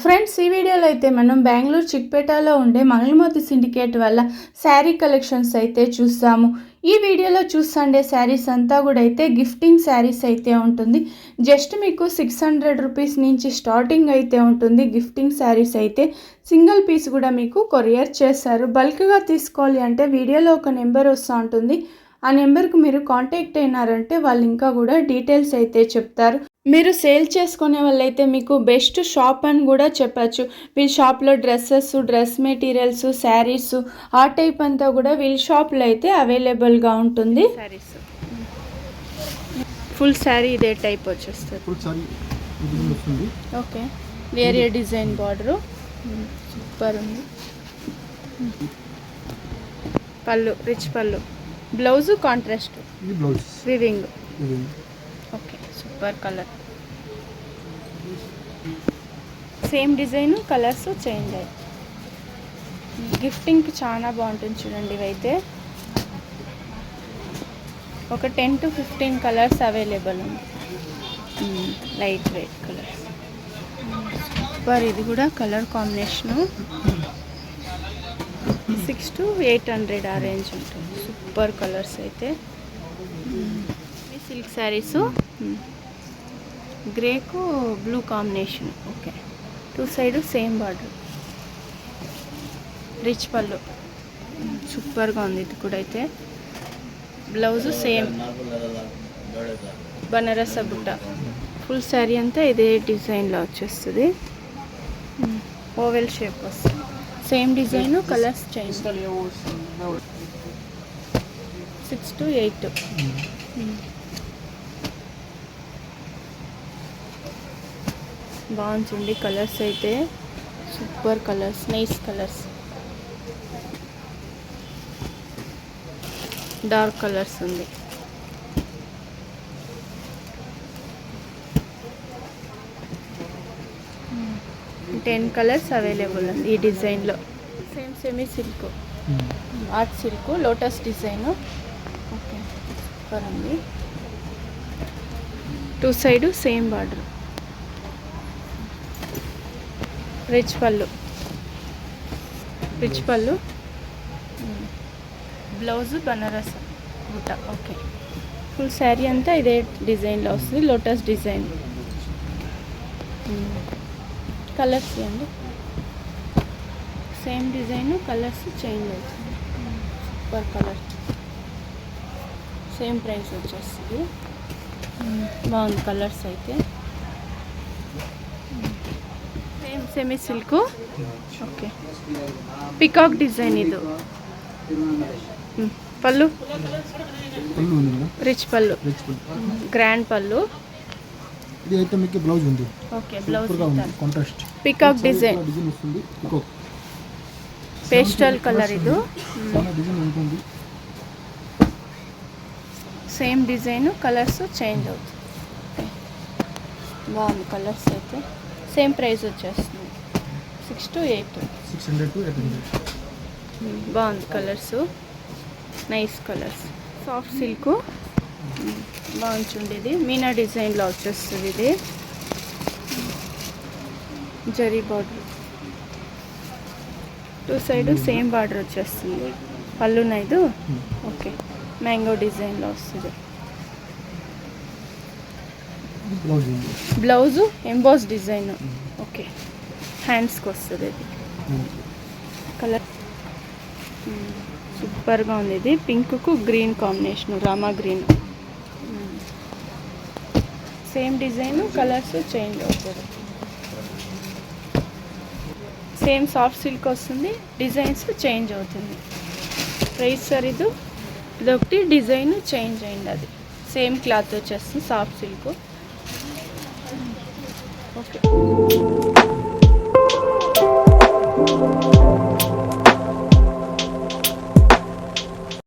Friends, ఈ వీడియోలో అయితే మనం బెంగళూరు చిక్పేటలో ఉండే మంగళమూర్తి సిండికేట్ వల్ల శారీ కలెక్షన్స్ అయితే చూస్తాము. ఈ వీడియోలో చూస్తుండే శారీస్ అంతా కూడా అయితే గిఫ్టింగ్ శారీస్ అయితే ఉంటుంది. జస్ట్ మీకు 600 రూపీస్ నుంచి స్టార్టింగ్ అయితే ఉంటుంది. గిఫ్టింగ్ శారీస్ అయితే సింగిల్ పీస్ కూడా మీకు కొరియర్ చేస్తారు. బల్క్గా తీసుకోవాలి అంటే వీడియోలో ఒక నెంబర్ వస్తూ ఉంటుంది. ఆ నెంబర్కి మీరు కాంటాక్ట్ అయినారంటే వాళ్ళు ఇంకా కూడా డీటెయిల్స్ అయితే చెప్తారు. మీరు సేల్ చేసుకునే వాళ్ళైతే మీకు బెస్ట్ షాప్ అని కూడా చెప్పచ్చు. వీళ్ళ షాప్లో డ్రెస్సెస్, డ్రెస్ మెటీరియల్స్, శారీస్ ఆ టైప్ అంతా కూడా వీళ్ళ షాప్లో అయితే అవైలబుల్గా ఉంటుంది. శారీస్ ఫుల్ శారీ ఇదే టైప్ వచ్చేస్తుంది. ఓకే, వేరే డిజైన్ బార్డరు సూపర్ ఉంది. పళ్ళు రిచ్ పళ్ళు, blouse contrast weaving. Okay, super colour, same design, colours change అయ్యాయి. గిఫ్టింగ్కి చాలా బాగుంటుంది చూడండి. ఇవైతే ఒక 10 to 15 కలర్స్ అవైలబుల్ ఉంది. Light weight colours super. ఇది కూడా కలర్ కాంబినేషను 600 to 800 ఆ రేంజ్ ఉంటుంది. సూపర్ కలర్స్ అయితే. సిల్క్ శారీస్ గ్రేకు blue combination. Okay, two side same border, rich పళ్ళు సూపర్గా ఉంది. ఇది కూడా అయితే బ్లౌజ్ సేమ్ బనారస్ బుట్ట. ఫుల్ శారీ అంతా ఇదే డిజైన్లో వచ్చేస్తుంది. ఓవెల్ షేప్ వస్తుంది. Same design, colours change. 6 to 8. బాగుంటుంది. కలర్స్ అయితే super colours, nice colours. Dark colours ఉంది. టెన్ కలర్స్ అవైలబుల్ ఉంది ఈ డిజైన్లో. Same semi silk, art silk, lotus design. Okay, super ఉంది. Two side same border, rich పళ్ళు, blouse Banaras బుట్ట. ఓకే, ఫుల్ శారీ అంతా ఇదే డిజైన్లో వస్తుంది. Lotus design. కలర్స్ అండి సేమ్ డిజైన్, కలర్స్ చేంజ్ అవుతుంది. సూపర్ కలర్, సేమ్ ప్రైస్ వచ్చేస్తుంది. బాగుంది కలర్స్ అయితే. Same semi silk. Okay, peacock design. ఇది పళ్ళు రిచ్ పళ్ళు, గ్రాండ్ పళ్ళు. ఇది అయితే మీకు బ్లౌజ్ ఉంది. Okay, blouse contrast peacock design వస్తుంది. Peacock pastel colour. ఇది డిజైన్ ఉంటుంది. సేమ్ డిజైన్, కలర్స్ చేంజ్ అవుతుంది. బాగుంది కలర్స్ అయితే. సేమ్ ప్రైస్ వచ్చేస్తుంది 6 to 8. 600 to 800. బాగుంది colours, nice colours. Soft silk బాగుంటుంది. మీనా డిజైన్లో వచ్చేస్తుంది. ఇది zari border, two side same border వచ్చేస్తుంది. పళ్ళు నైదు. ఓకే, మ్యాంగో డిజైన్లో వస్తుంది. Blouse emboss design. ఓకే, హ్యాండ్స్కి వస్తుంది. ఇది కలర్ సూపర్గా ఉంది. ఇది పింక్కు green combination, Rama green. Same design, colours change అవుతుంది. సేమ్ సాఫ్ట్ సిల్క్ వస్తుంది. డిజైన్స్ చేంజ్ అవుతుంది. ప్రైస్ సార్ ఇదొకటి డిజైన్ చేంజ్ అయింది. అది సేమ్ క్లాత్ వచ్చేస్తుంది, సాఫ్ట్ సిల్క్. ఓకే.